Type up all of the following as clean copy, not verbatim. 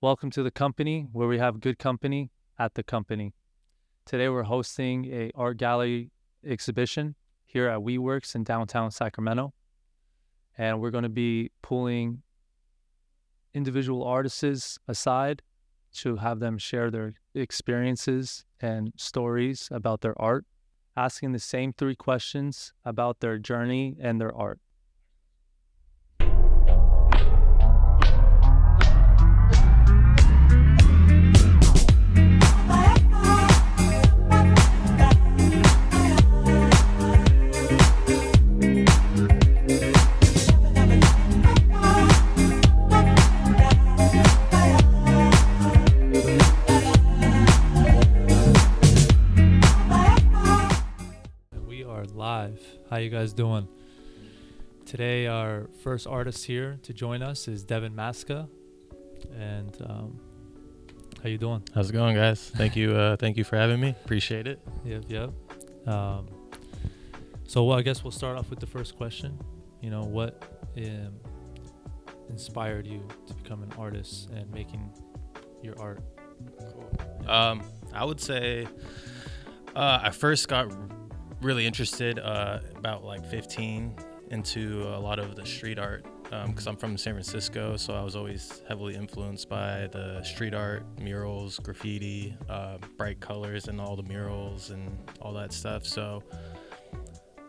Welcome to the company where we have good company at the company. Today we're hosting a art gallery exhibition here at WeWorks in downtown Sacramento. And we're going to be pulling individual artists aside to have them share their experiences and stories about their art, asking the same three questions about their journey and their art. We are live. How you guys doing? Today our first artist here to join us is Devin Masca. And how you doing? How's it going, guys? Thank you for having me. Appreciate it. Yep. So I guess we'll start off with the first question. You know, what inspired you to become an artist and making your art? Cool. I would say I first got really interested about like 15 into a lot of the street art because I'm from San Francisco, so I was always heavily influenced by the street art, murals, graffiti, bright colors and all the murals and all that stuff. So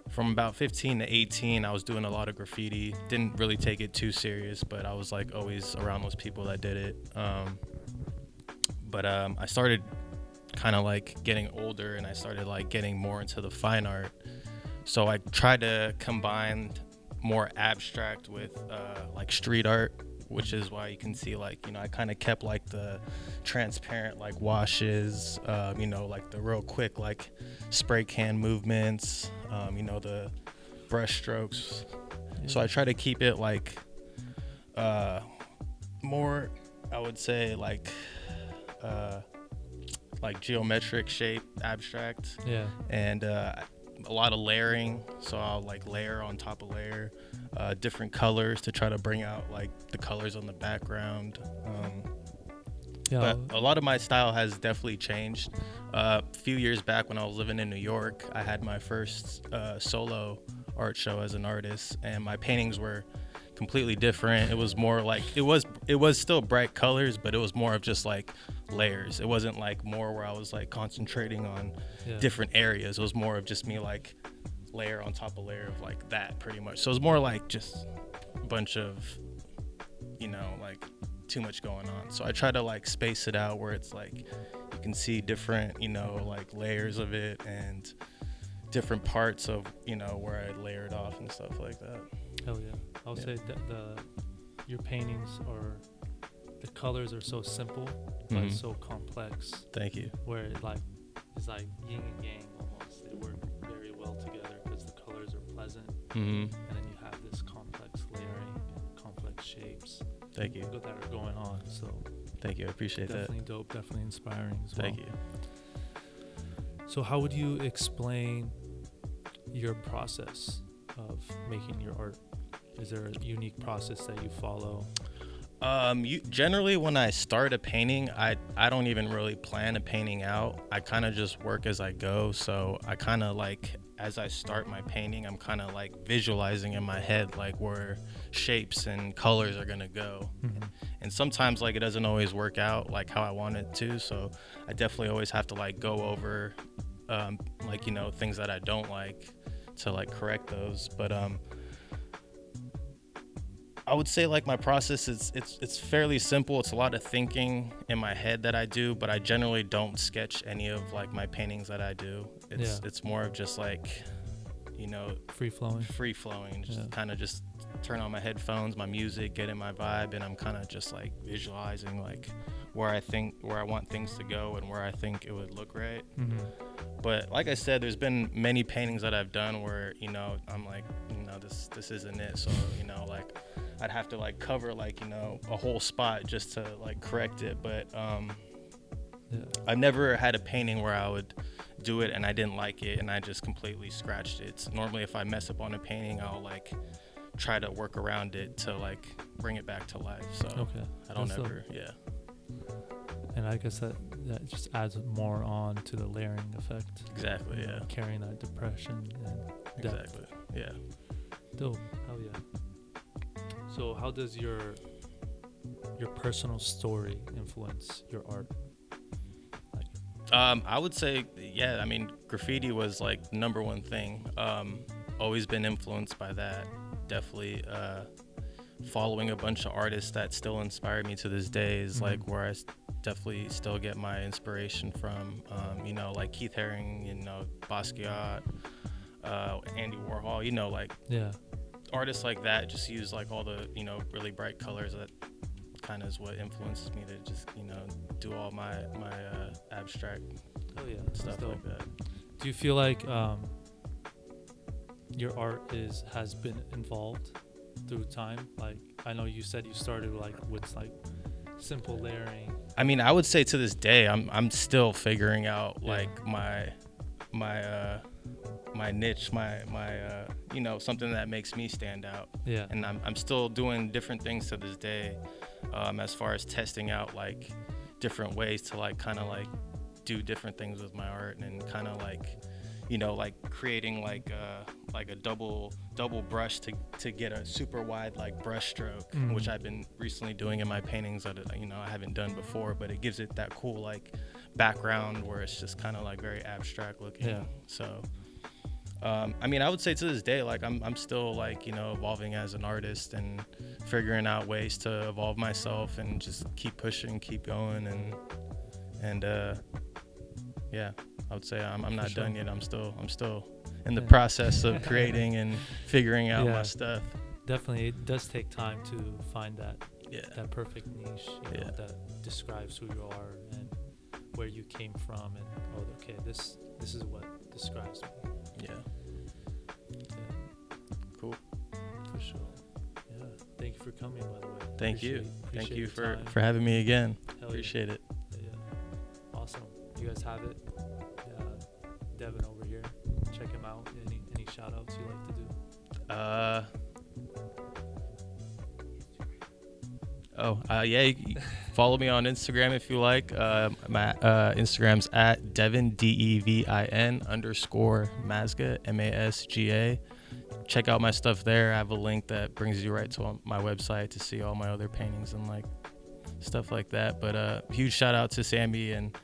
from about 15 to 18, I was doing a lot of graffiti. Didn't really take it too serious, but I was like always around those people that did it. But I started kind of like getting older and I started like getting more into the fine art. So I tried to combine more abstract with like street art, which is why you can see like, you know, I kind of kept like the transparent like washes, you know, like the real quick like spray can movements, you know, the brush strokes. Yeah. So I try to keep it like more, I would say like geometric shape, abstract. Yeah. And a lot of layering, so I'll like layer on top of layer, different colors to try to bring out like the colors on the background. But a lot of my style has definitely changed. A few years back when I was living in New York, I had my first solo art show as an artist, and my paintings were completely different. It was more like it was still bright colors, but it was more of just like layers. It wasn't like more where I was like concentrating on different areas. It was more of just me like layer on top of layer of like that pretty much. So it was more like just a bunch of, you know, like too much going on. So I try to like space it out where it's like you can see different, you know, like layers of it and different parts of, you know, where I layered off and stuff like that. Hell yeah. I'll say that your paintings are, the colors are so simple but so complex. Thank you. Where it like it's like yin and yang almost. They work very well together because the colors are pleasant, and then you have this complex layering and complex shapes. Thank you. That are going on. So thank you. I appreciate that. Definitely dope. Definitely inspiring as well. Thank you. So how would you explain your process of making your art? Is there a unique process that you follow? Generally when I start a painting, I don't even really plan a painting out. I kind of just work as I go. So I kind of like, as I start my painting, I'm kind of like visualizing in my head like where shapes and colors are gonna go. And sometimes like it doesn't always work out like how I want it to. So I definitely always have to like go over like, you know, things that I don't like to like correct those. But I would say like my process is it's fairly simple. It's a lot of thinking in my head that I do, but I generally don't sketch any of like my paintings that I do. It's more of just like, you know, free flowing. Just kind of just turn on my headphones, my music, get in my vibe, and I'm kind of just like visualizing like where I want things to go and where I think it would look right. But like I said, there's been many paintings that I've done where, you know, I'm like, you know, this isn't it. So, you know, like I'd have to like cover like, you know, a whole spot just to like correct it. But I've never had a painting where I would do it and I didn't like it and I just completely scratched it. So normally if I mess up on a painting, I'll like try to work around it to like bring it back to life. So I don't ever And I guess that just adds more on to the layering effect. Exactly. You know, Yeah. carrying that depression and depth. Exactly. Yeah. Dope. Hell yeah. So how does your personal story influence your art? I would say, yeah, I mean, graffiti was like number one thing. Always been influenced by that. Definitely following a bunch of artists that still inspire me to this day is like where I definitely still get my inspiration from. You know, like Keith Haring, you know, Basquiat, Andy Warhol, you know, like artists like that just use like all the, you know, really bright colors. That kind of is what influences me to just, you know, do all my abstract stuff like that. Do you feel like your art has been involved through time? Like, I know you said you started like with like simple layering. I mean, I would say to this day, I'm still figuring out like my niche, my you know, something that makes me stand out. Yeah. And I'm still doing different things to this day, as far as testing out like different ways to like kind of like do different things with my art, and kind of like, you know, like creating like a double brush to get a super wide like brush stroke, which I've been recently doing in my paintings that, you know, I haven't done before, but it gives it that cool like background where it's just kind of like very abstract looking. Yeah. So I mean, I would say to this day, like I'm still like, you know, evolving as an artist and figuring out ways to evolve myself and just keep pushing, keep going, and yeah, I would say I'm not done yet. I'm still in the process of creating and figuring out my stuff. Definitely, it does take time to find that perfect niche, you know, that describes who you are and where you came from, and okay, this is what describes me. Yeah. Cool. For sure. Yeah. Thank you for coming, by the way. Thank you for having me again. Hell Appreciate it. Yeah. Awesome. You guys have it. Devin over here. Check him out. Any shout outs you like to do? You follow me on Instagram if you like. My Instagram's at Devin DEVIN_Masga MASGA. Check out my stuff there. I have a link that brings you right to my website to see all my other paintings and like stuff like that. But huge shout out to Sammy and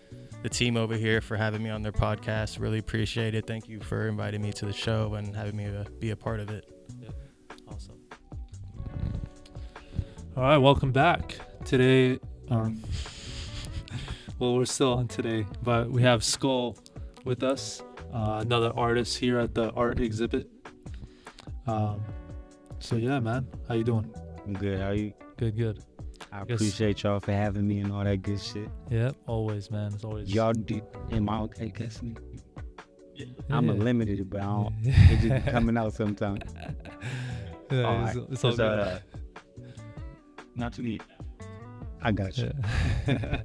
the team over here for having me on their podcast. Really appreciate it. Thank you for inviting me to the show and having me be a part of it. Yeah, awesome. All right, welcome back. Today, well, we're still on today, but we have Skull with us, another artist here at the art exhibit. So yeah, man, how you doing? I'm good. How are you? Good. I appreciate y'all for having me and all that good shit. Yeah, always, man. It's always. Y'all do. Am I okay, Cassidy? Yeah. I'm limited, but I don't. It's just coming out sometimes. Yeah, it's all good. Not to me. I got you. Yeah.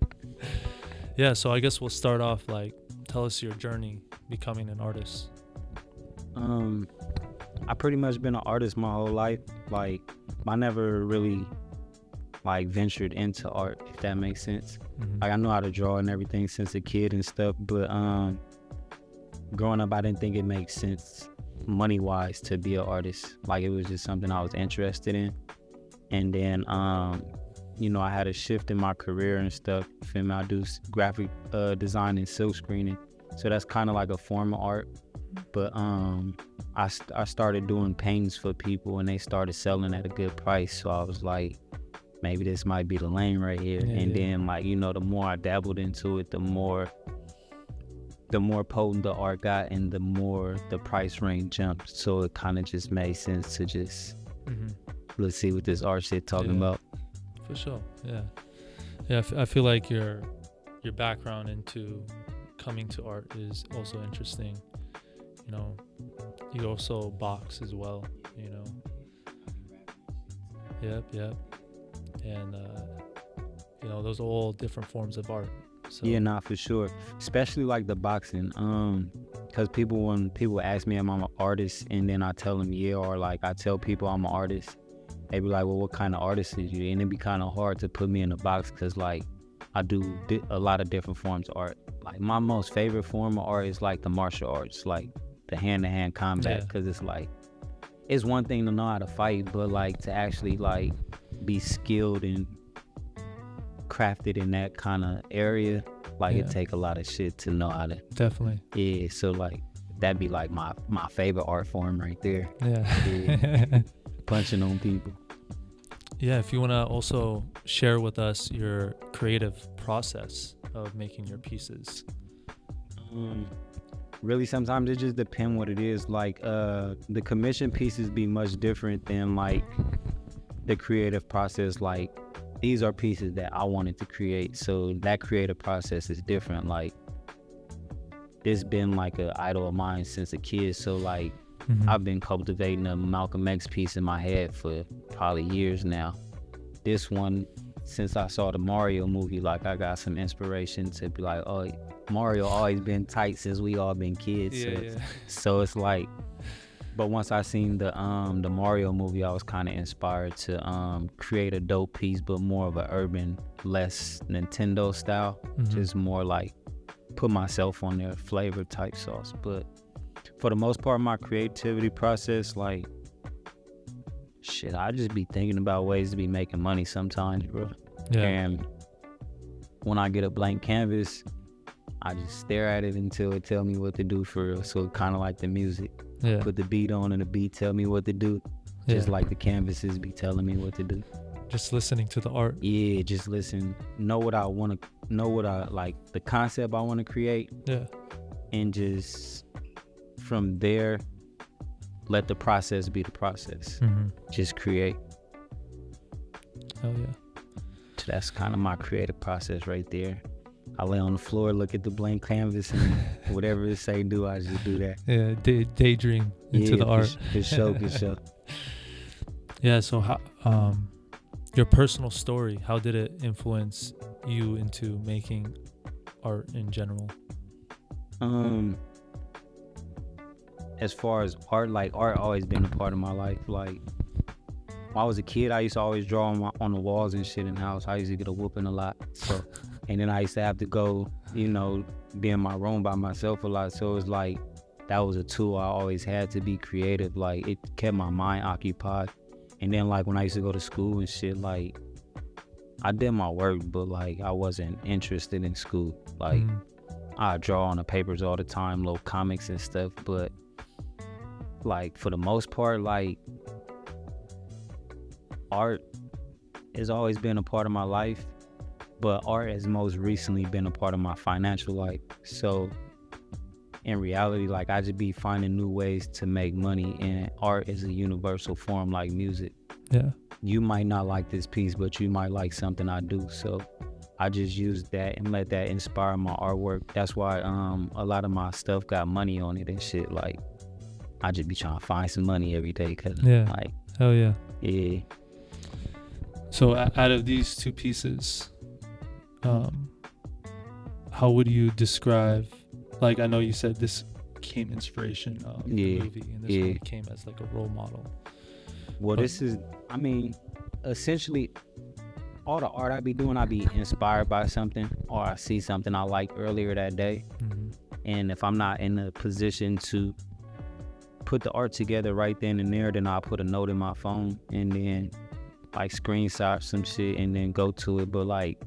Yeah, so I guess we'll start off like, tell us your journey becoming an artist. I pretty much been an artist my whole life. Like, I never really like ventured into art, if that makes sense. Like, I know how to draw and everything since a kid and stuff, but growing up, I didn't think it makes sense money wise to be an artist. Like, it was just something I was interested in. And then you know, I had a shift in my career and stuff. I do graphic design and silk screening, so that's kind of like a form of art. But I started doing paintings for people, and they started selling at a good price. So I was like, maybe this might be the lane right here. Then, like, you know, the more I dabbled into it, the more potent the art got, and the more the price range jumped. So it kind of just made sense to just let's see what this art shit talking about. For sure. Yeah. I feel like your background into coming to art is also interesting. You know, you also box as well, you know. Yep. And you know, those are all different forms of art. So. Yeah, nah, for sure. Especially like the boxing. Because when people ask me, am I an artist? And then I tell them, yeah, or like I tell people I'm an artist, they be like, well, what kind of artist is you? And it'd be kind of hard to put me in a box because, like, I do a lot of different forms of art. Like my most favorite form of art is like the martial arts, like the hand-to-hand combat, because it's like it's one thing to know how to fight, but like to actually like be skilled and crafted in that kind of area, like it take a lot of shit to know how to. Definitely. Yeah, so like that'd be like my favorite art form right there. Yeah. Punching on people. Yeah, if you want to also share with us your creative process of making your pieces. Really, sometimes it just depends what it is. Like the commission pieces be much different than like the creative process. Like these are pieces that I wanted to create, so that creative process is different. Like it's been like an idol of mine since a kid, so like I've been cultivating a Malcolm X piece in my head for probably years now. This one, since I saw the Mario movie, like I got some inspiration to be like, oh, Mario always been tight since we all been kids. So it's like, but once I seen the Mario movie, I was kind of inspired to create a dope piece, but more of an urban, less Nintendo style, just more like put myself on their flavor type sauce. But for the most part, my creativity process, like, shit, I just be thinking about ways to be making money sometimes, bro. Yeah. And when I get a blank canvas, I just stare at it until it tell me what to do for real. So kind of like the music. Yeah. Put the beat on and the beat tell me what to do. Just like the canvases be telling me what to do. Just listening to the art. Yeah, just listen. Know what I want to, know what I like, the concept I want to create. Yeah. And just from there, let the process be the process. Just create. Hell yeah. So that's kind of my creative process right there. I lay on the floor, look at the blank canvas, and whatever it say do, I just do that. Yeah, daydream into the art. For sure. Yeah, so how, your personal story, how did it influence you into making art in general? As far as art, like art always been a part of my life. Like when I was a kid, I used to always draw on the walls and shit in the house. I used to get a whooping a lot. So, and then I used to have to go, be in my room by myself a lot. So it was like, that was a tool I always had to be creative. Like it kept my mind occupied. And then like when I used to go to school and shit, like I did my work, but like I wasn't interested in school. Like I draw on the papers all the time, little comics and stuff. But like for the most part, like art has always been a part of my life, but art has most recently been a part of my financial life. So in reality, like I just be finding new ways to make money, and art is a universal form like music. Yeah. You might not like this piece, but you might like something I do. So I just use that and let that inspire my artwork. That's why a lot of my stuff got money on it and shit. Like I just be trying to find some money every day, cause like, hell yeah. Yeah. So out of these two pieces, how would you describe, like I know you said this became inspiration of the movie, and this one came as like a role model. Well, this is, I mean, essentially all the art I be doing, I be inspired by something, or I see something I like earlier that day. And if I'm not in a position to put the art together right then and there, then I'll put a note in my phone and then like screenshot some shit and then go to it. But like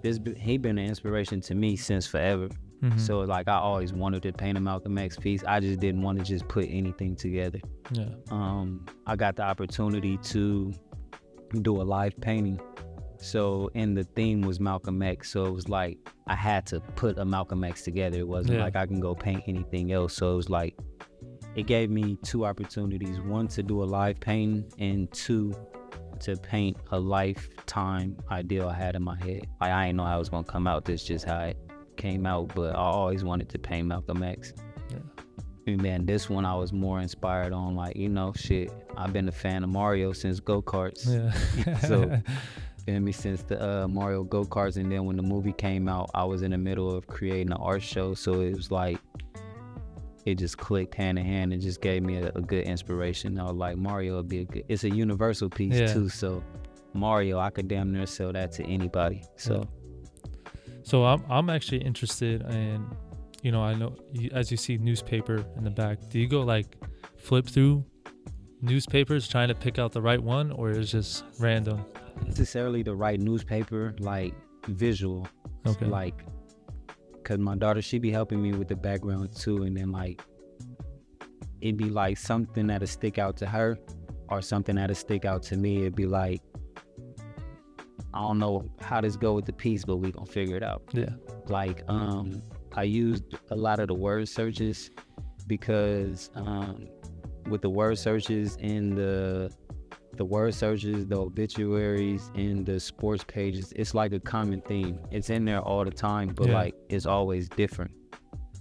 he been an inspiration to me since forever. So like I always wanted to paint a Malcolm X piece. I just didn't want to just put anything together. I got the opportunity to do a live painting. So, and the theme was Malcolm X. So it was like I had to put a Malcolm X together. It wasn't like I can go paint anything else. So it was like, it gave me two opportunities. One, to do a live painting, and two, to paint a lifetime ideal I had in my head. Like I didn't know how it was gonna come out. This just how it came out, but I always wanted to paint Malcolm X. And then this one I was more inspired on, like, shit, I've been a fan of Mario since go-karts. So feel me, since the Mario go-karts. And then when the movie came out, I was in the middle of creating an art show, so it was like it just clicked hand in hand and just gave me a good inspiration. I was like, Mario would be it's a universal piece too, so Mario, I could damn near sell that to anybody. So So I'm actually interested in, I know as you see newspaper in the back, do you go like flip through newspapers trying to pick out the right one, or is just random? necessarily the right newspaper, like visual. Okay. Like, cause my daughter, she be helping me with the background too, and then like it'd be like something that'll stick out to her or something that'll stick out to me. It'd be like, I don't know how this go with the piece, but we gonna figure it out. Yeah. Like I used a lot of the word searches because with the word searches and the word searches, the obituaries, and the sports pages, it's like a common theme. It's in there all the time, but like it's always different.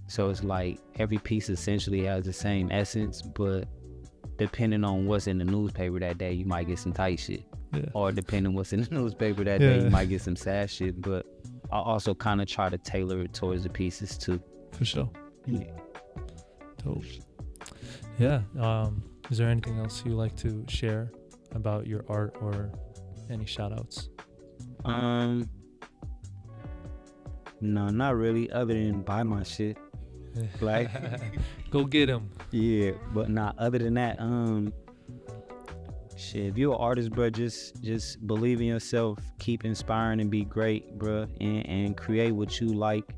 So it's like every piece essentially has the same essence, but depending on what's in the newspaper that day, you might get some tight shit. Yeah. Or depending what's in the newspaper that day, you might get some sad shit. But I also kind of try to tailor it towards the pieces too. For sure. Yeah. Dope. Yeah. Is there anything else you like to share about your art or any shout outs? No, not really, other than buy my shit. Like Go get them. yeah, but not other than that, shit, if you're an artist, bro, just believe in yourself, keep inspiring and be great, bro, and create what you like.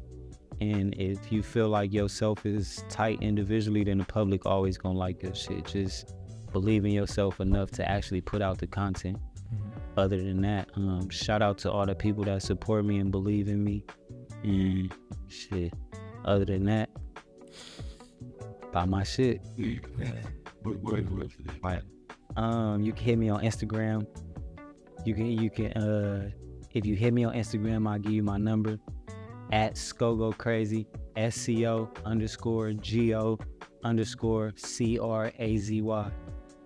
And if you feel like yourself is tight individually, then the public always gonna like your shit. Just believe in yourself enough to actually put out the content. Other than that, shout out to all the people that support me and believe in me. And shit, other than that, buy my shit. Right. You can hit me on Instagram. You can if you hit me on Instagram, I'll give you my number at SCOGO Crazy, SCO_GO_CRAZY.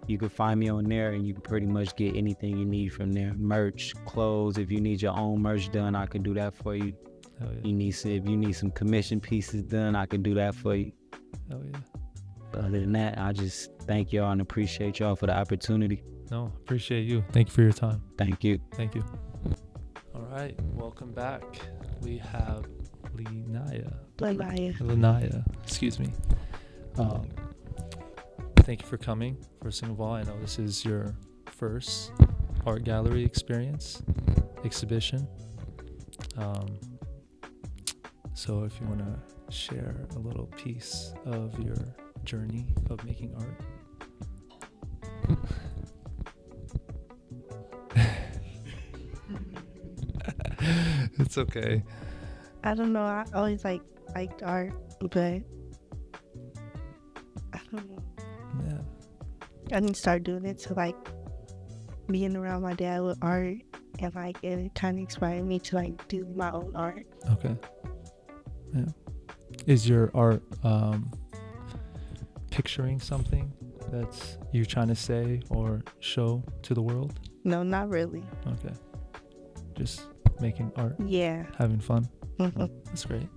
You can find me on there, and you can pretty much get anything you need from there. Merch, clothes. If you need your own merch done, I can do that for you. Hell yeah. If you need some commission pieces done, I can do that for you. Hell yeah. But other than that, I just thank y'all and appreciate y'all for the opportunity. No, appreciate you. Thank you for your time. Thank you. Thank you. All right. Welcome back. We have Linaya. Excuse me. Thank you for coming. First thing of all, I know this is your first art gallery exhibition. So if you want to share a little piece of your journey of making art. It's okay. I don't know. I always liked art, but I don't know. Yeah. I didn't start doing it to being around my dad with art, and it kind of inspired me to do my own art. Okay. Yeah. Is your art picturing something that's you're trying to say or show to the world? No, not really. Okay. Just making art, Yeah. having fun. Mhm. That's great.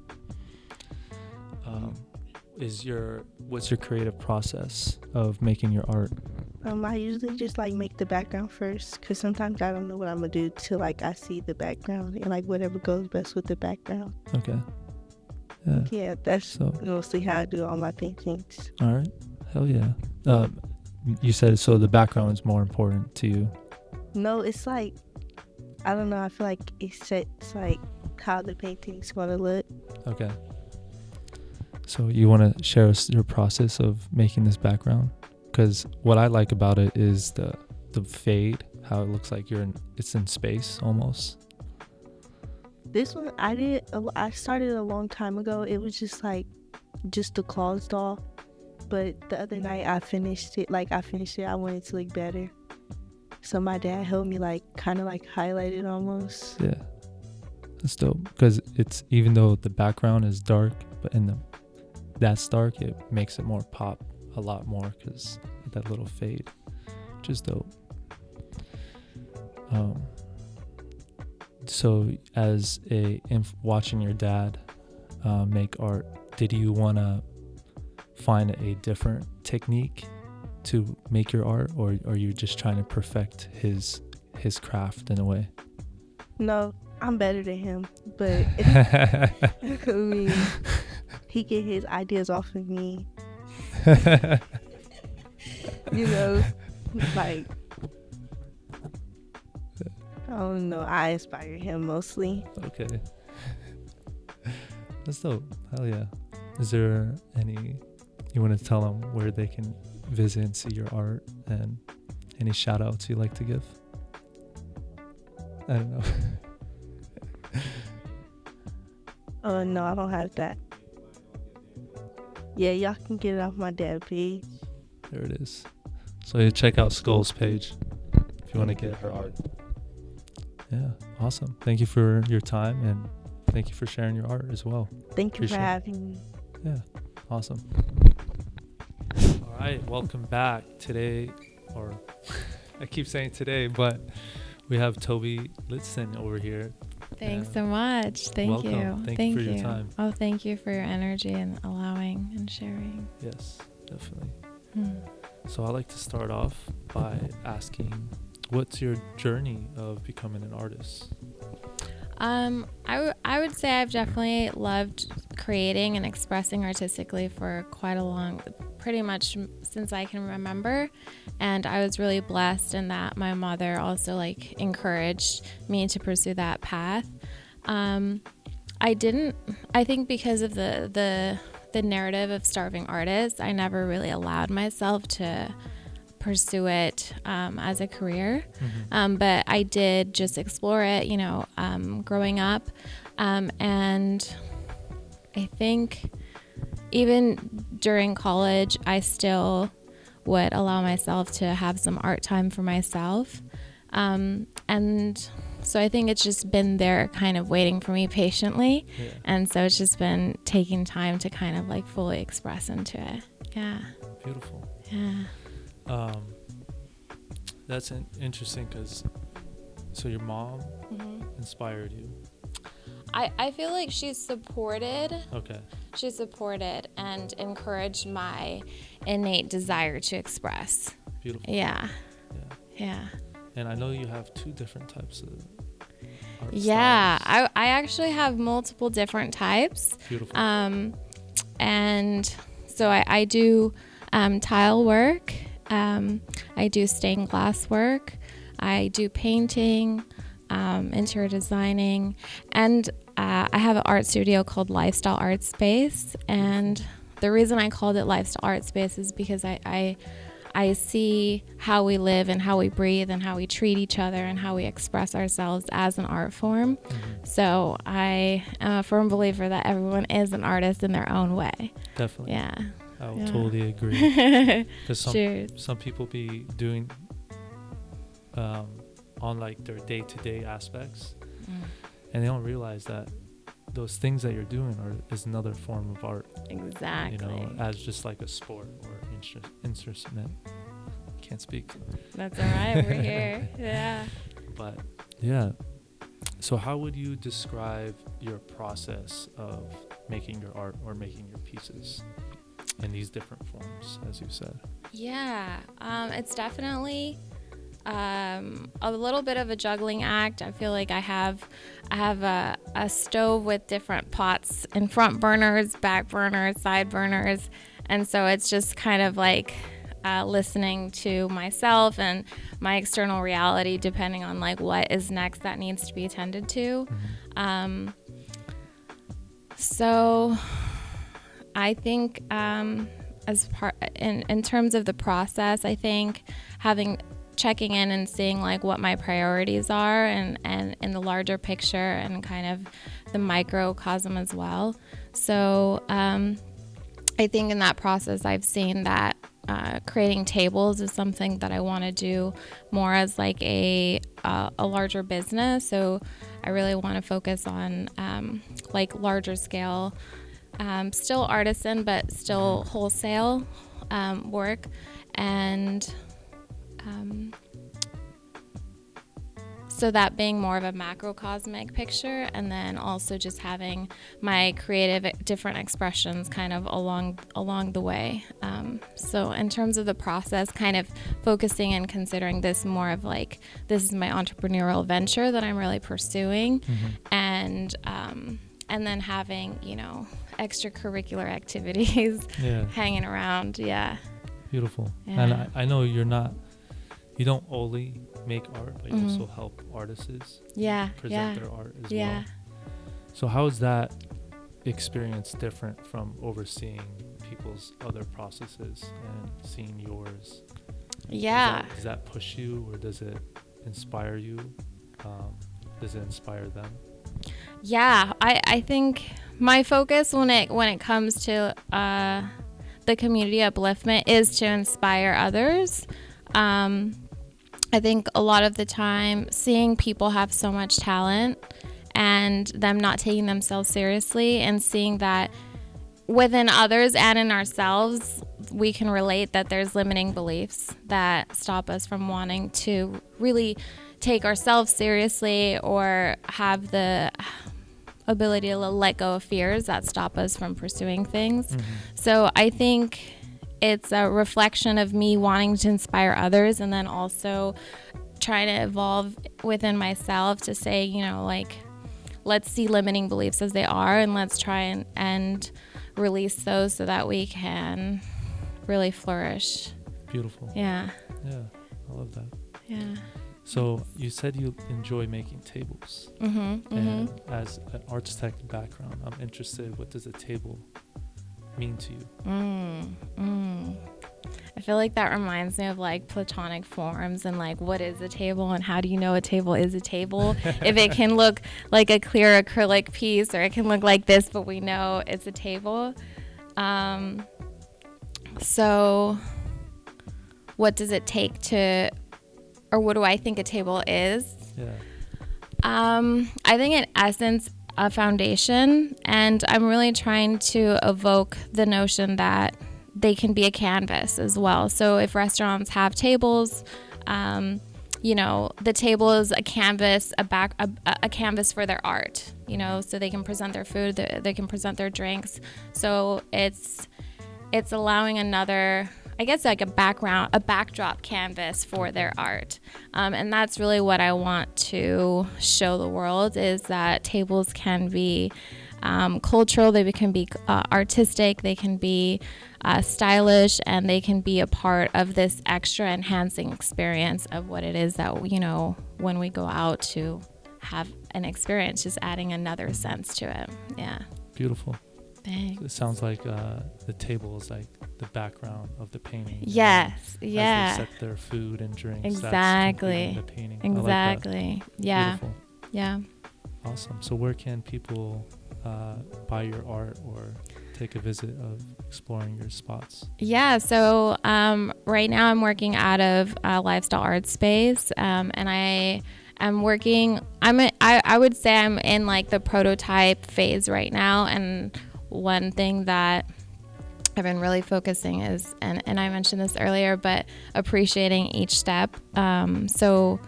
What's your creative process of making your art? I usually just make the background first, because sometimes I don't know what I'm gonna do till I see the background and whatever goes best with the background. Okay. Yeah. Yeah, that's So, mostly how I do all my paintings. all right. Hell yeah. You said so the background is more important to you. No, it's I don't know. I feel like it sets how the painting's gonna look. Okay. So you want to share us your process of making this background? Because what I like about it is the fade, how it looks like it's in space almost. This one I started a long time ago. It was just a Claus doll, but the other night I finished it. I wanted it to look better, so my dad helped me kind of highlight it almost. Yeah, that's dope. Because it's, even though the background is dark, but that's dark, it makes it more pop a lot more because that little fade, which is dope. So as watching your dad make art, did you want to find a different technique to make your art, or are you just trying to perfect his his craft in a way? No, I'm better than him, but I mean, he get his ideas off of me. You know, like, I don't know. I inspire him mostly. Okay. That's dope. Hell yeah. Is there any you want to tell them where they can visit and see your art, and any shout outs you like to give? I don't know. Oh, no, I don't have that. Yeah, y'all can get it off my dad page. There it is. So you check out Skull's page if you want to get her art. Yeah, awesome. Thank you for your time, and thank you for sharing your art as well. Thank you Appreciate for it. having me. Yeah, awesome. All right, welcome back. Today, or I keep saying today, but we have Toby Litson over here. Thanks so much. Thank welcome. you. Thank you for your time. Oh, thank you for your energy and allowing and sharing. Yes, definitely. So I like to start off by asking, what's your journey of becoming an artist? I would say I've definitely loved creating and expressing artistically for pretty much since I can remember. And I was really blessed in that my mother also like encouraged me to pursue that path. I think because of the narrative of starving artists, I never really allowed myself to pursue it as a career. But I did just explore it, growing up. And I think even during college, I still would allow myself to have some art time for myself. And so I think it's just been there kind of waiting for me patiently. Yeah. And so it's just been taking time to kind of like fully express into it. Yeah. Beautiful. Yeah. That's interesting because, so your mom inspired you. I feel like she supported and encouraged my innate desire to express. Beautiful. Yeah. Yeah. Yeah. And I know you have two different types of art Yeah. styles. I actually have multiple different types. Beautiful. And so I do tile work. I do stained glass work. I do painting, interior designing, and I have an art studio called Lifestyle Art Space. And the reason I called it Lifestyle Art Space is because I see how we live and how we breathe and how we treat each other and how we express ourselves as an art form. So I am a firm believer that everyone is an artist in their own way. Definitely. Yeah. I will totally agree. Because Cheers. some people be doing on like their day-to-day aspects, and they don't realize that those things that you're doing is another form of art. Exactly. As just like a sport or instrument. Can't speak. That's all right. We're here. Yeah. But yeah. So how would you describe your process of making your art or making your pieces in these different forms, as you said? Yeah. It's definitely a little bit of a juggling act. I feel like I have a stove with different pots and front burners, back burners, side burners. And so it's just kind of like listening to myself and my external reality, depending on like what is next that needs to be attended to. So I think as part in terms of the process, I think checking in and seeing like what my priorities are and in the larger picture and kind of the microcosm as well. So I think in that process I've seen that creating tables is something that I want to do more as like a larger business. So I really want to focus on like larger scale, still artisan but still wholesale work. And So that being more of a macrocosmic picture, and then also just having my creative different expressions kind of along the way. So in terms of the process, kind of focusing and considering this more of like, this is my entrepreneurial venture that I'm really pursuing, and then having, you know, extracurricular activities hanging around. Yeah. Beautiful. Yeah. And I know you don't only make art, but you also help artists present their art as well. So how is that experience different from overseeing people's other processes and seeing yours? Does that push you, or does it inspire you? Does it inspire them? Yeah, I think my focus when it comes to the community upliftment is to inspire others. I think a lot of the time seeing people have so much talent and them not taking themselves seriously, and seeing that within others and in ourselves, we can relate that there's limiting beliefs that stop us from wanting to really take ourselves seriously, or have the ability to let go of fears that stop us from pursuing things. So I think it's a reflection of me wanting to inspire others, and then also trying to evolve within myself to say, you know, like, let's see limiting beliefs as they are, and let's try and release those so that we can really flourish. Beautiful. Yeah. Yeah, I love that. Yeah. So you said you enjoy making tables. And as an architect background, I'm interested, what does a table mean to you? I feel like that reminds me of like platonic forms, and like, what is a table and how do you know a table is a table? If it can look like a clear acrylic piece, or it can look like this, but we know it's a table. So what does it take to, or what do I think a table is? I think in essence, a foundation, and I'm really trying to evoke the notion that they can be a canvas as well. So if restaurants have tables, you know, the table is a canvas, a canvas for their art, you know, so they can present their food, they can present their drinks. So it's allowing another, I guess, like a backdrop canvas for their art. And that's really what I want to show the world, is that tables can be cultural, they can be artistic, they can be stylish, and they can be a part of this extra enhancing experience of what it is that, you know, when we go out to have an experience, just adding another sense to it. Yeah. Beautiful. Thanks. It sounds like the table is like the background of the painting. Yes. Yeah. As they set their food and drinks. Exactly. That's the painting. Exactly. Like Yeah. Beautiful. Yeah. Awesome. So where can people buy your art or take a visit of exploring your spots? Yeah, so right now I'm working out of Lifestyle Art Space, and I am working, I would say I'm in like the prototype phase right now, and one thing that I've been really focusing is, and I mentioned this earlier, but appreciating each step. So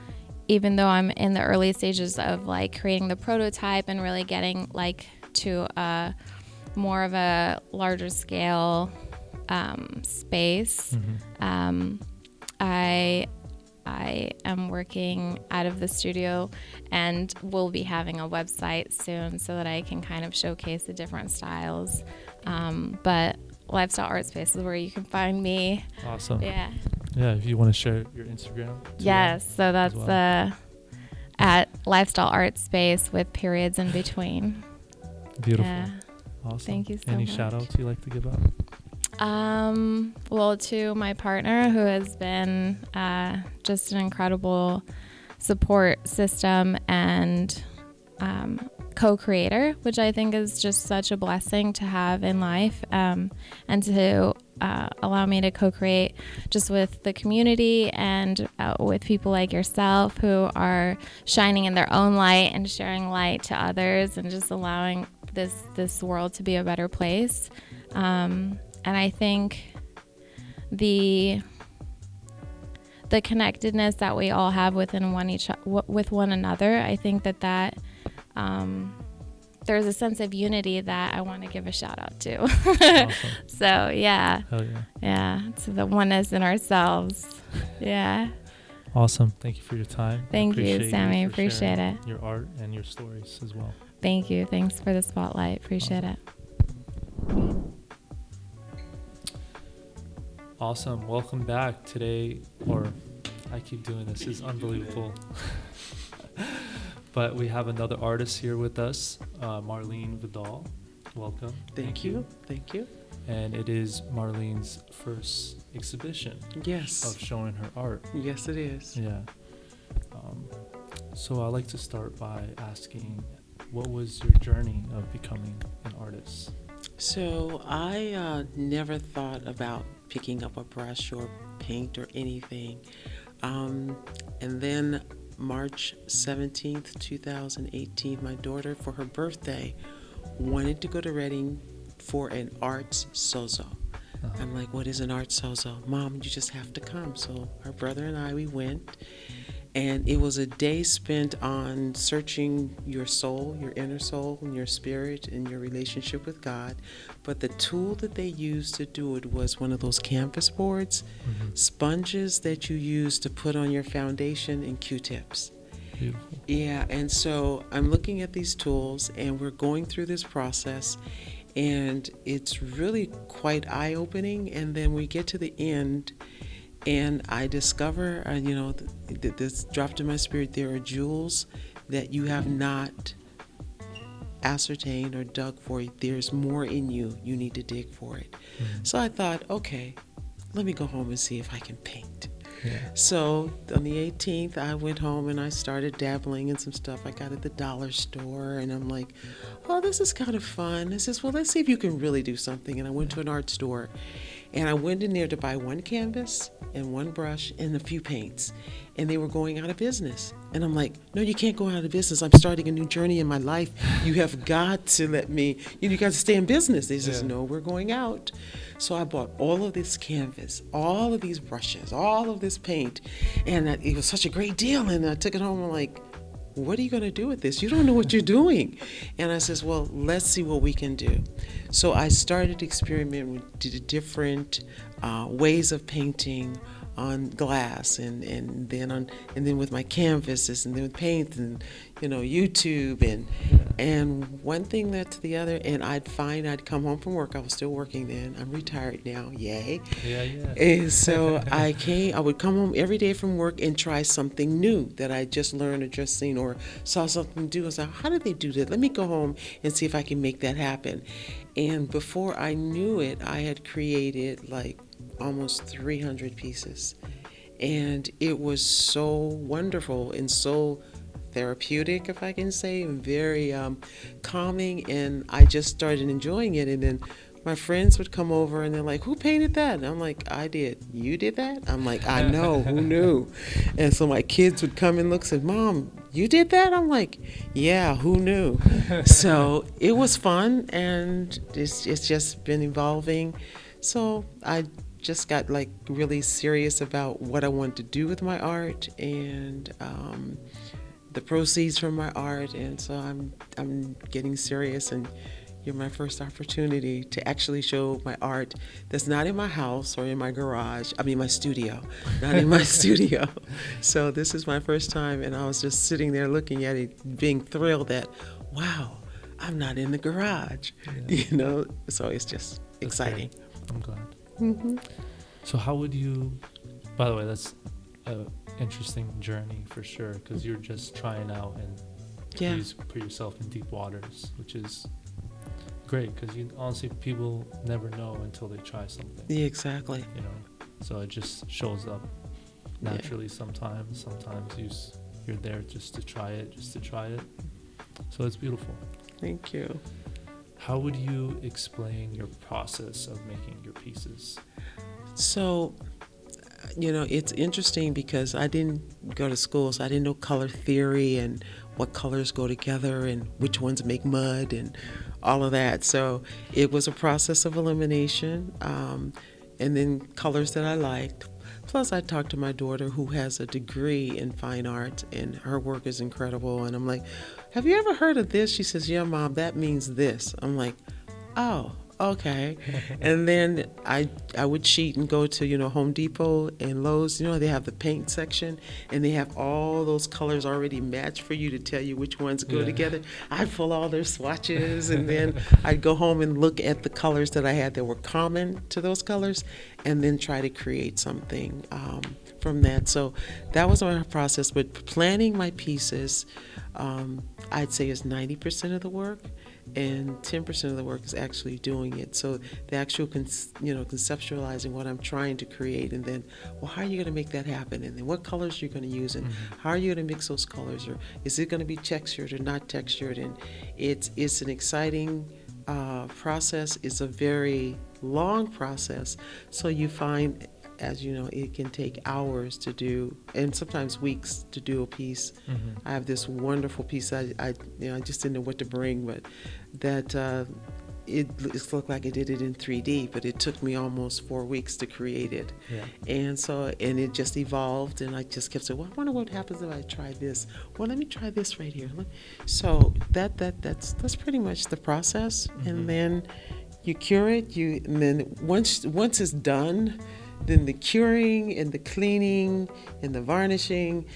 even though I'm in the early stages of like creating the prototype and really getting like to more of a larger scale space, I am working out of the studio, and we'll be having a website soon so that I can kind of showcase the different styles. But Lifestyle Art Space is where you can find me. Awesome. Yeah. Yeah, if you want to share your Instagram. Yes, so that's well. At Lifestyle Art Space with periods in between. Beautiful. Yeah. Awesome. Thank you so Any much. shout outs you like to give out? Well, to my partner, who has been just an incredible support system and co-creator, which I think is just such a blessing to have in life, and to allow me to co-create just with the community and with people like yourself who are shining in their own light and sharing light to others, and just allowing this world to be a better place. And I think the the connectedness that we all have within with one another. I think that there's a sense of unity that I want to give a shout out to. Awesome. So yeah. Hell yeah. Yeah. So the oneness in ourselves. Yeah. Awesome. Thank you for your time. Thank you, Appreciate Sammy. for Appreciate sharing it. Your art and your stories as well. Thank you. Thanks for the spotlight. Appreciate it. Awesome. Welcome back today, or I keep doing this. It's unbelievable. But we have another artist here with us, Marlene Vidal. Welcome. Thank you. Thank you. And it is Marlene's first exhibition Yes. of showing her art. Yes, it is. Yeah. So I'd like to start by asking, what was your journey of becoming an artist? So I never thought about picking up a brush or paint or anything. And then March 17th, 2018, my daughter, for her birthday, wanted to go to Reading for an arts sozo. I'm like, what is an arts sozo? Mom, you just have to come. So our brother and I, we went. And it was a day spent on searching your soul, your inner soul, and your spirit, and your relationship with God. But the tool that they used to do it was one of those canvas boards, sponges that you use to put on your foundation, and Q-tips. Beautiful. Yeah, and so I'm looking at these tools, and we're going through this process, and it's really quite eye-opening. And then we get to the end, and I discover, this dropped in my spirit, there are jewels that you have not ascertained or dug for. There's more in you. You need to dig for it. So I thought, okay, let me go home and see if I can paint. Yeah. So on the 18th, I went home and I started dabbling in some stuff I got at the dollar store. And I'm like, oh, this is kind of fun. I says, well, let's see if you can really do something. And I went to an art store. And I went in there to buy one canvas and one brush and a few paints. And they were going out of business. And I'm like, no, you can't go out of business. I'm starting a new journey in my life. You have got to let me, you got to stay in business. They says, no, we're going out. So I bought all of this canvas, all of these brushes, all of this paint. And it was such a great deal. And I took it home and I'm like, what are you going to do with this? You don't know what you're doing. And I says, well, let's see what we can do. So I started experimenting with different ways of painting on glass and then with my canvases and then with paint and YouTube and one thing led to the other. And I'd come home from work. I was still working then. I'm retired now. Yay. Yeah. And so I would come home every day from work and try something new that I just learned or just seen or saw something do. I was like, how did they do that? Let me go home and see if I can make that happen. And before I knew it, I had created like almost 300 pieces. And it was so wonderful and so therapeutic, if I can say, and very calming. And I just started enjoying it. And then my friends would come over and they're like, who painted that? And I'm like, I did. You did that? I'm like, I know. Who knew? And so my kids would come and look and say, Mom, you did that? I'm like, yeah, who knew? So it was fun, and it's just been evolving. So I just got like really serious about what I wanted to do with my art and the proceeds from my art. And so I'm getting serious, and you're my first opportunity to actually show my art that's not in my house or in my garage. I mean, my studio, not in my studio. So this is my first time, and I was just sitting there looking at it, being thrilled that, wow, I'm not in the garage, So it's just exciting. Great. I'm glad. Mm-hmm. So how would you, by the way, that's an interesting journey for sure, because you're just trying out and please put yourself in deep waters, which is great, because honestly, people never know until they try something. Yeah, exactly. So it just shows up naturally sometimes you're there just to try it. So it's beautiful. Thank you. How would you explain your process of making your pieces? So, it's interesting because I didn't go to school, so I didn't know color theory and what colors go together and which ones make mud and all of that. So it was a process of elimination, and then colors that I liked, Plus, I talked to my daughter who has a degree in fine art, and her work is incredible. And I'm like, have you ever heard of this? She says, yeah, Mom, that means this. I'm like, oh, okay. And then I would cheat and go to, Home Depot and Lowe's. They have the paint section, and they have all those colors already matched for you to tell you which ones go together. I'd pull all their swatches, and then I'd go home and look at the colors that I had that were common to those colors, and then try to create something from that. So that was my process. But planning my pieces, I'd say, is 90% of the work, and 10% of the work is actually doing it. So the actual conceptualizing what I'm trying to create, and then, well, how are you going to make that happen, and then what colors you're going to use, and how are you going to mix those colors, or is it going to be textured or not textured? And it's an exciting process. It's a very long process, so you find, as you know, it can take hours to do, and sometimes weeks to do a piece. I have this wonderful piece. I just didn't know what to bring, but that it looked like I did it in 3D, but it took me almost 4 weeks to create it. And it just evolved, and I just kept saying, well, I wonder what happens if I try this. Well, let me try this right here. So that's pretty much the process. And then you cure it. And then once it's done, then the curing and the cleaning and the varnishing,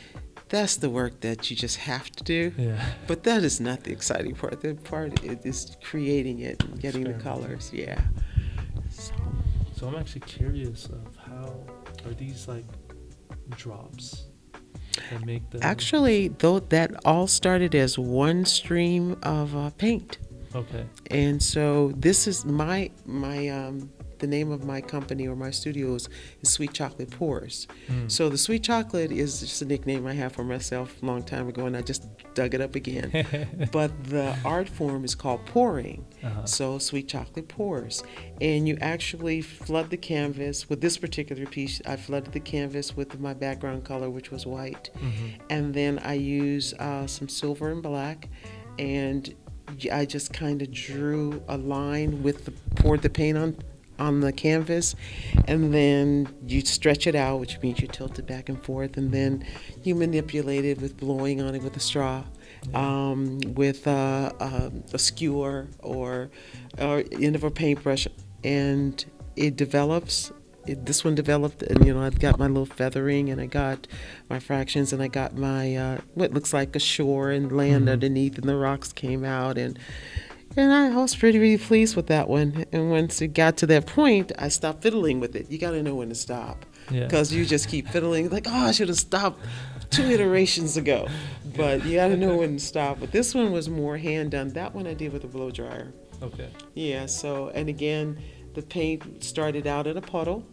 that's the work that you just have to do. But that is not the exciting part. The part is creating it and getting the colors. So I'm actually curious of how are these like drops that make the... Actually, though, that all started as one stream of paint. Okay. And so this is my the name of my company or my studios is Sweet Chocolate Pours. So the sweet chocolate is just a nickname I have for myself a long time ago, and I just dug it up again. But the art form is called pouring. So Sweet Chocolate Pours. And you actually flood the canvas. With this particular piece, I flooded the canvas with my background color, which was white. And then I use some silver and black, and I just kind of drew a line poured the paint on the canvas, and then you stretch it out, which means you tilt it back and forth, and then you manipulate it with blowing on it with a straw, with a skewer or end of a paintbrush, and it develops. This one developed, and I've got my little feathering, and I got my fractions, and I got my what looks like a shore and land underneath, and the rocks came out, and I was really pleased with that one. And once it got to that point, I stopped fiddling with it. You got to know when to stop, because you just keep fiddling, like, oh, I should have stopped 2 iterations ago. But you got to know when to stop. But this one was more hand done. That one I did with a blow dryer. Okay. Yeah. So, and again, the paint started out in a puddle,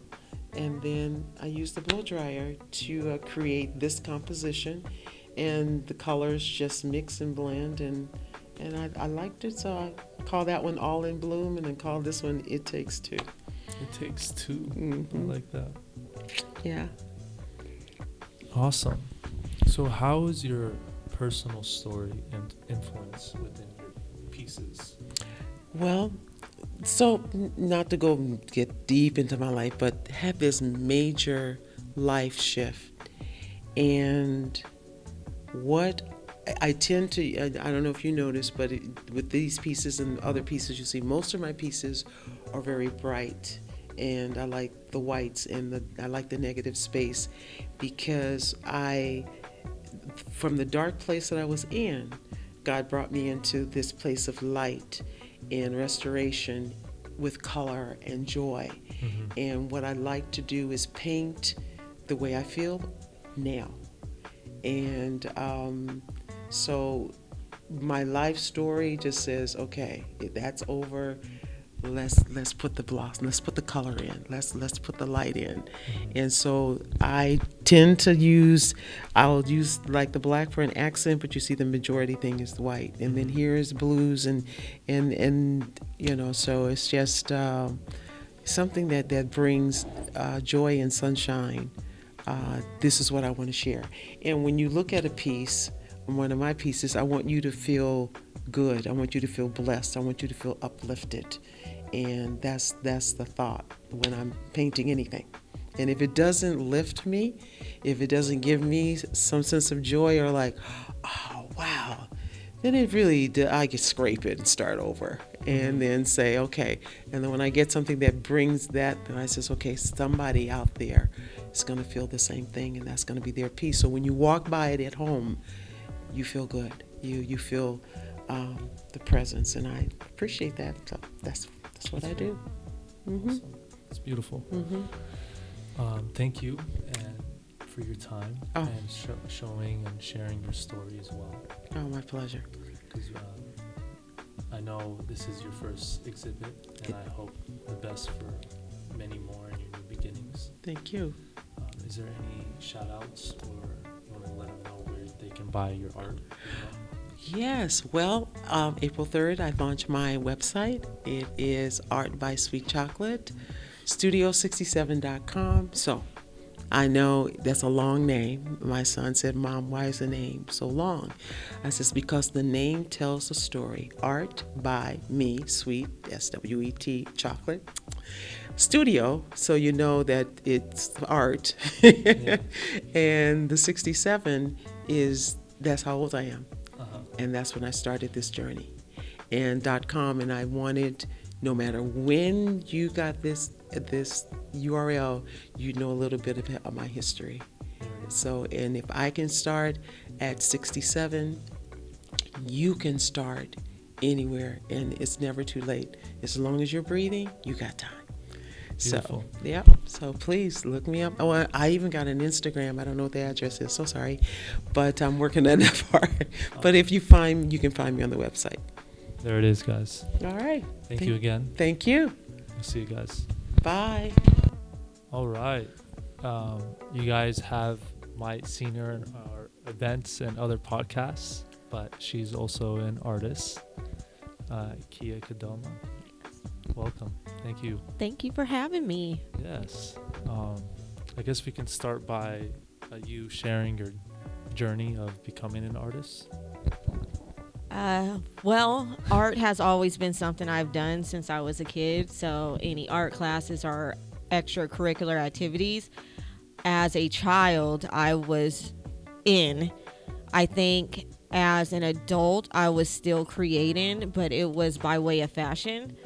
and then I used the blow dryer to create this composition, and the colors just mix and blend, and I liked it, so I call that one All in Bloom, and then call this one It Takes Two. It Takes Two. I like that. Yeah. Awesome. So how is your personal story and influence within your pieces? Well, so not to get deep into my life, but had this major life shift. And what I tend to, I don't know if you noticed, but with these pieces and other pieces you see, most of my pieces are very bright, and I like the whites, and I like the negative space, because from the dark place that I was in, God brought me into this place of light and restoration with color and joy. And what I like to do is paint the way I feel now. And so my life story just says, okay, that's over. Let's put the blossom, let's put the color in, let's put the light in. And so I tend to I'll use like the black for an accent, but you see the majority thing is the white. And then here is blues, and so it's just something that brings joy and sunshine. This is what I want to share. And when you look at a piece, one of my pieces, I want you to feel good. I want you to feel blessed. I want you to feel uplifted. And that's the thought when I'm painting anything. And if it doesn't lift me, if it doesn't give me some sense of joy or like, oh, wow, then it really, I could scrape it and start over and then say, okay. And then when I get something that brings that, then I says, okay, somebody out there is going to feel the same thing, and that's going to be their piece. So when you walk by it at home, you feel good. You feel the presence, and I appreciate that. So that's what I do. Awesome. It's beautiful. Thank you and for your time and showing and sharing your story as well. Oh, my pleasure. Because I know this is your first exhibit, and I hope the best for many more in your new beginnings. Thank you. Is there any shout outs, or you want to let them know where they can buy your art? Yes. Well, April 3rd, I launched my website. It is Art by Sweet Chocolate, studio67.com. So I know that's a long name. My son said, Mom, why is the name so long? I says, because the name tells a story. Art by me, Sweet, S-W-E-T, chocolate. Studio, so you know that it's art. And the 67 that's how old I am. And that's when I started this journey. And .com, and I wanted, no matter when you got this URL, you know a little bit of my history. So, and if I can start at 67, you can start anywhere, and it's never too late. As long as you're breathing, you got time. Beautiful. So, yeah. So please look me up. Oh, I even got an Instagram. I don't know what the address is. So sorry, but I'm working on that part. But if you can find me on the website. There it is, guys. All right. Thank you again. Thank you. We'll see you guys. Bye. All right. You guys have might seen her in our events and other podcasts, but she's also an artist. Kia Kadoma. Welcome. Thank you. Thank you for having me. Yes. I guess we can start by you sharing your journey of becoming an artist. Well, art has always been something I've done since I was a kid. So any art classes or extracurricular activities as a child, I was in. I think as an adult, I was still creating, but it was by way of fashion.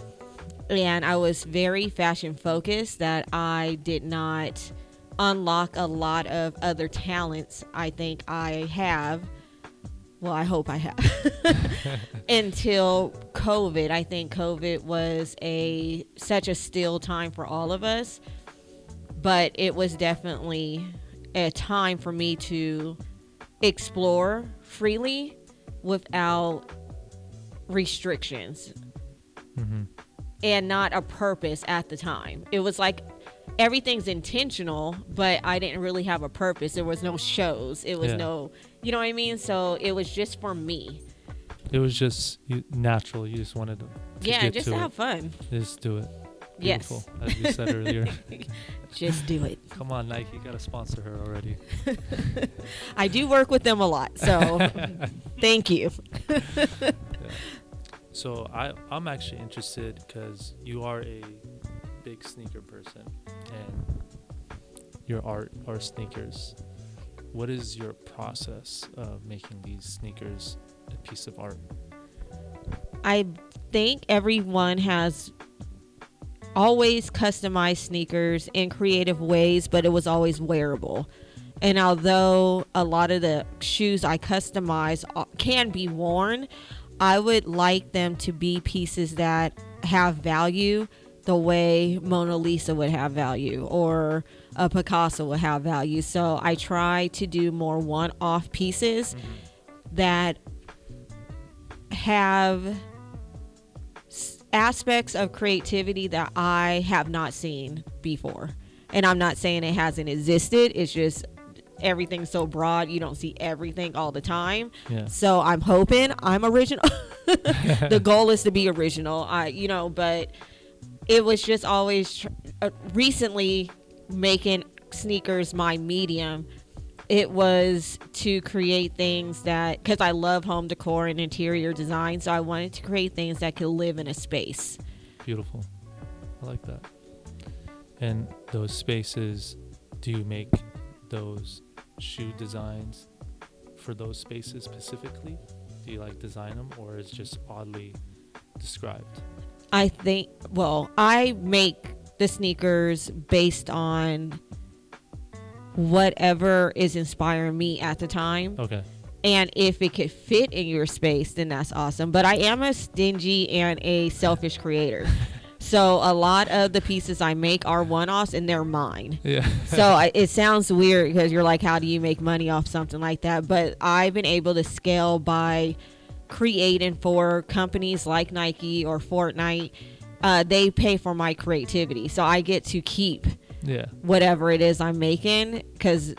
And I was very fashion focused, that I did not unlock a lot of other talents I think I have. Well, I hope I have. Until COVID. I think COVID was such a still time for all of us. But it was definitely a time for me to explore freely without restrictions. Mm-hmm. And not a purpose at the time. It was like everything's intentional, but I didn't really have a purpose. There was no shows. It was no, you know what I mean? So it was just for me. It was just natural. You just wanted to just to have fun. Just do it. Beautiful, Yes. as you said earlier. Just do it. Come on, Nike, got to sponsor her already. I do work with them a lot, so thank you. Yeah. So I'm actually interested because you are a big sneaker person, and your art are sneakers. What is your process of making these sneakers a piece of art? I think everyone has always customized sneakers in creative ways, but it was always wearable. And although a lot of the shoes I customize can be worn, I would like them to be pieces that have value the way Mona Lisa would have value, or a Picasso would have value. So I try to do more one-off pieces that have aspects of creativity that I have not seen before. And I'm not saying it hasn't existed. It's just everything's so broad, you don't see everything all the time. So I'm hoping I'm original. The goal is to be original. But it was just always recently making sneakers my medium. It was to create things that, because I love home decor and interior design, so I wanted to create things that could live in a space. Beautiful. I like that. And those spaces, do you make those shoe designs for those spaces specifically? Do you like design them, or is it just oddly described? I think, well, I make the sneakers based on whatever is inspiring me at the time. Okay. And if it could fit in your space, then that's awesome. But I am a stingy and a selfish creator. So a lot of the pieces I make are one-offs, and they're mine. Yeah. So it sounds weird because you're like, how do you make money off something like that? But I've been able to scale by creating for companies like Nike or Fortnite. They pay for my creativity. So I get to keep whatever it is I'm making because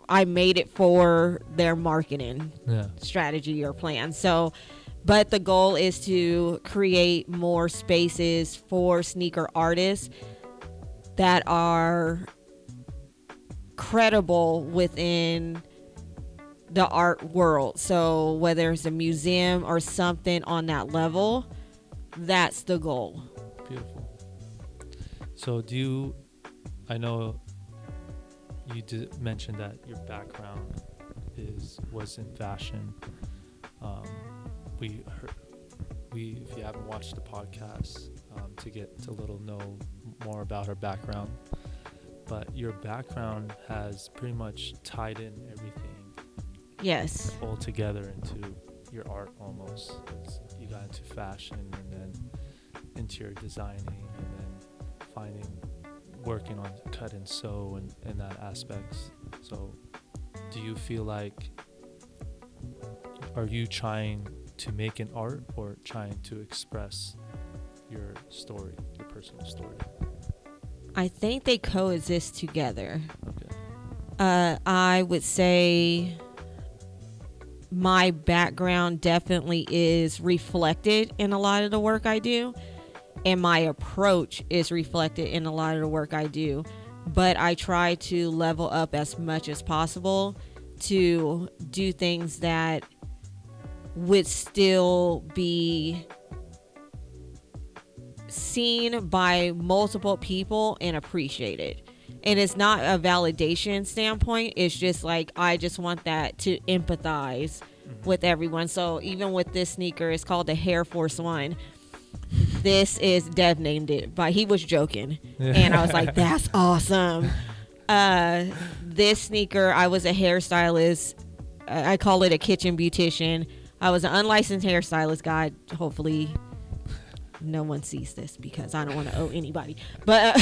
I made it for their marketing strategy or plan. So, but the goal is to create more spaces for sneaker artists that are credible within the art world. So whether it's a museum or something on that level, that's the goal. Beautiful. So I know you did mention that your background was in fashion. If you haven't watched the podcast, to get to know more about her background, but your background has pretty much tied in everything. Yes. All together into your art almost. You got into fashion and then interior designing and then working on cut and sew and that aspects. So do you feel like, are you trying to make an art or trying to express your story, your personal story? I think they coexist together. Okay. I would say my background definitely is reflected in a lot of the work I do, and my approach is reflected in a lot of the work I do, but I try to level up as much as possible to do things that would still be seen by multiple people and appreciated. And it's not a validation standpoint. It's just like, I just want that to empathize with everyone. So even with this sneaker, it's called the Air Force One. This is Dev named it, but he was joking. And I was like, that's awesome. This sneaker, I was a hairstylist. I call it a kitchen beautician. I was an unlicensed hairstylist. God, hopefully no one sees this because I don't want to owe anybody. But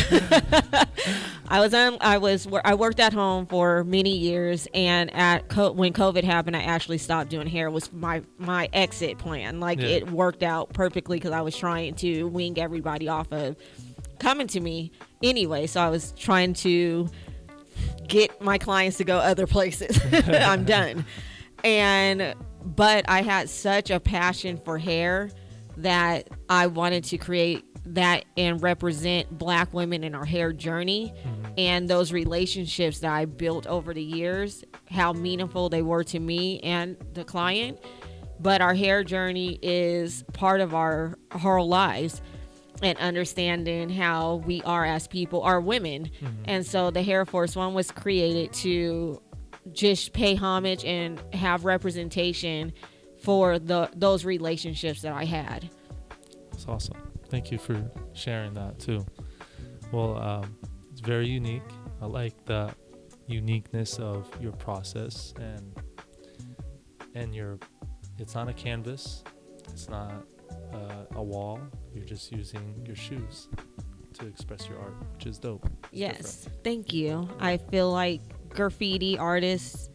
I worked at home for many years, and when COVID happened, I actually stopped doing hair. It was my exit plan. It worked out perfectly because I was trying to wing everybody off of coming to me anyway. So I was trying to get my clients to go other places. I'm done. But I had such a passion for hair that I wanted to create that and represent Black women in our hair journey, and those relationships that I built over the years, how meaningful they were to me and the client. But our hair journey is part of our whole lives, and understanding how we are as people, are women. And so the Air Force One was created to just pay homage and have representation for those relationships that I had. That's awesome. Thank you for sharing that too. Well, it's very unique. I like the uniqueness of your process and it's not a canvas. It's not a wall. You're just using your shoes to express your art, which is dope. It's yes, different. Thank you. I feel like graffiti artists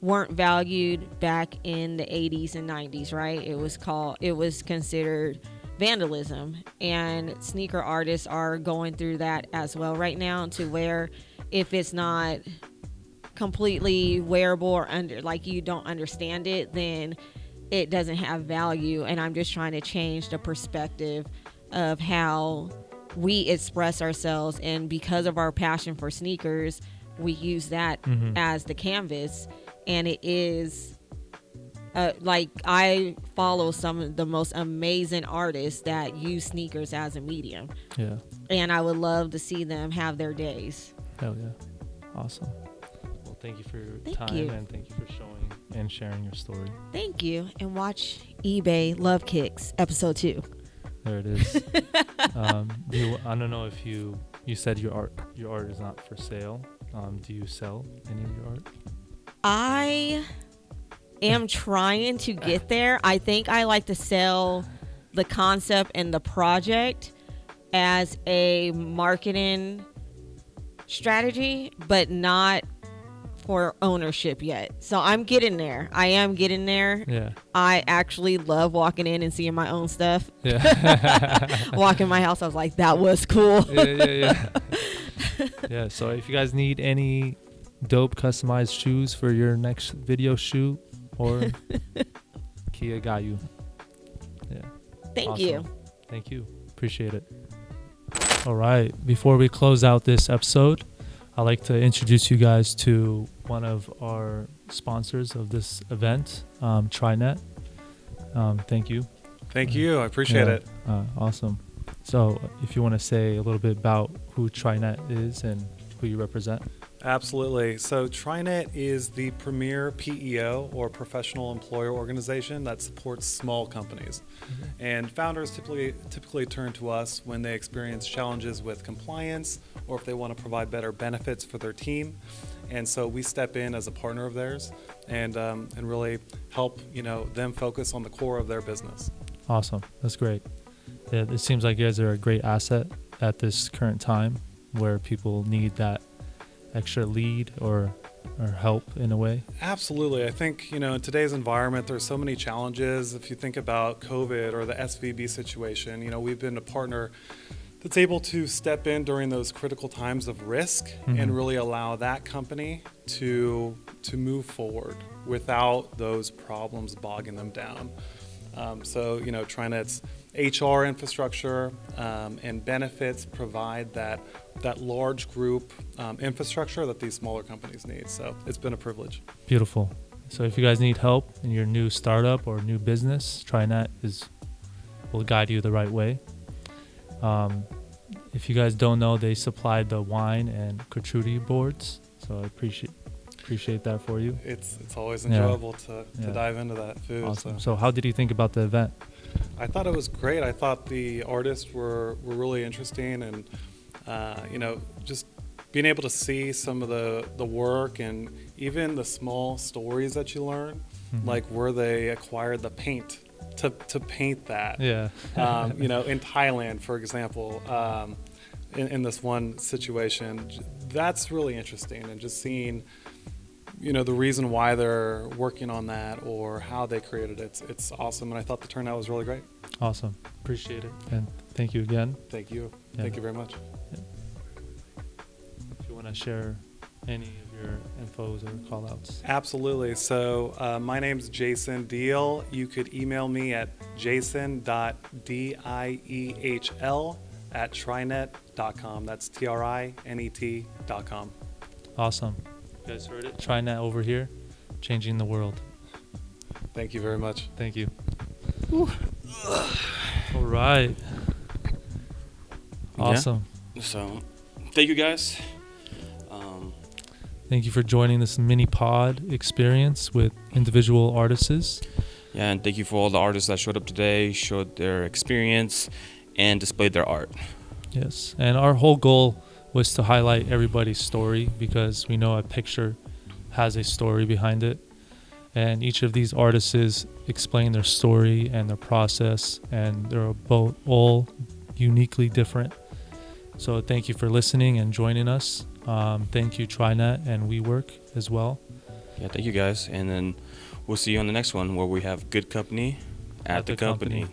weren't valued back in the 80s and 90s, right? It was considered vandalism, and sneaker artists are going through that as well right now, to where if it's not completely wearable or you don't understand it, then it doesn't have value. And I'm just trying to change the perspective of how we express ourselves, and because of our passion for sneakers, we use that as the canvas. And it is Like I follow some of the most amazing artists that use sneakers as a medium, Yeah. and I would love to see them have their days. Hell yeah. Awesome. Well, thank you for your Thank time you. and thank you for showing and sharing your story. Thank you, and watch eBay Love Kicks episode 2. There it is. I don't know if you said your art is not for sale. Do you sell any of your art? I am trying to get there. I think I like to sell the concept and the project as a marketing strategy, but not for ownership yet. So I'm getting there. I am getting there. Yeah. I actually love walking in and seeing my own stuff. Yeah. Walking my house, I was like, that was cool. Yeah. Yeah. So if you guys need any dope customized shoes for your next video shoot, or Kia got you. Yeah. Thank you. Thank you. Appreciate it. All right. Before we close out this episode, I'd like to introduce you guys to one of our sponsors of this event, TriNet. Thank you. Thank you. I appreciate it. Awesome. So if you want to say a little bit about who TriNet is and who you represent. Absolutely. So TriNet is the premier PEO, or professional employer organization, that supports small companies. And founders typically turn to us when they experience challenges with compliance, or if they want to provide better benefits for their team. And so we step in as a partner of theirs and really help them focus on the core of their business. Awesome. That's great. Yeah, it seems like you guys are a great asset at this current time where people need that extra lead or help in a way. Absolutely. I think, in today's environment, there's so many challenges. If you think about COVID or the SVB situation, we've been a partner that's able to step in during those critical times of risk and really allow that company to move forward without those problems bogging them down. So TriNet's HR infrastructure and benefits provide that large group infrastructure that these smaller companies need. So it's been a privilege. Beautiful. So if you guys need help in your new startup or new business, TriNet will guide you the right way. If you guys don't know, they supplied the wine and charcuterie boards. So I appreciate that for you. It's always enjoyable to dive into that food. Awesome. So how did you think about the event? I thought it was great. I thought the artists were really interesting, and just being able to see some of the work and even the small stories that you learn, like where they acquired the paint to paint that. Yeah. In Thailand, for example, in this one situation, that's really interesting, and just seeing the reason why they're working on that or how they created it. It's awesome, and I thought the turnout was really great. Awesome. Appreciate it. And thank you again. Thank you. Yeah. Thank you very much. Yeah. If you want to share any of your infos or call outs. Absolutely. So my name's Jason Deal. You could email me at jason.diehl@trinet.com. That's TRINET.com. Awesome. You guys heard it? TriNet over here, changing the world. Thank you very much. Thank you. All right. Awesome. Yeah. So, thank you guys. Thank you for joining this mini pod experience with individual artists. Yeah, and thank you for all the artists that showed up today, showed their experience, and displayed their art. Yes, and our whole goal was to highlight everybody's story, because we know a picture has a story behind it. And each of these artists explain their story and their process, and they're both all uniquely different. So thank you for listening and joining us. Thank you, TriNet and WeWork as well. Yeah, thank you guys. And then we'll see you on the next one where we have good company at the company.